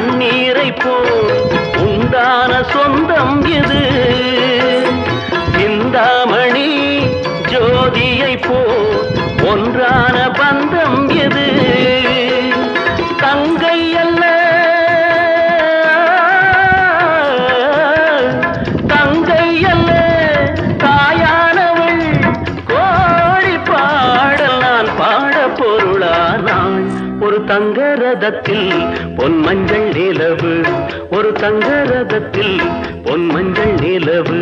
தண்ணீரை போல் உண்டான சொந்தம் இது சிந்தாமணி ஜோதியை போல் ஒன்றான பந்தம் எது தங்கை அல்ல தங்கை அல்ல தாயானவள் கோடி பாடல் நான் பாட பொருளானாள் ஒரு தங்க ரதத்தில் பொன் மஞ்சள் நிலவு ஒரு தங்க ரதத்தில் பொன் மஞ்சள் நிலவு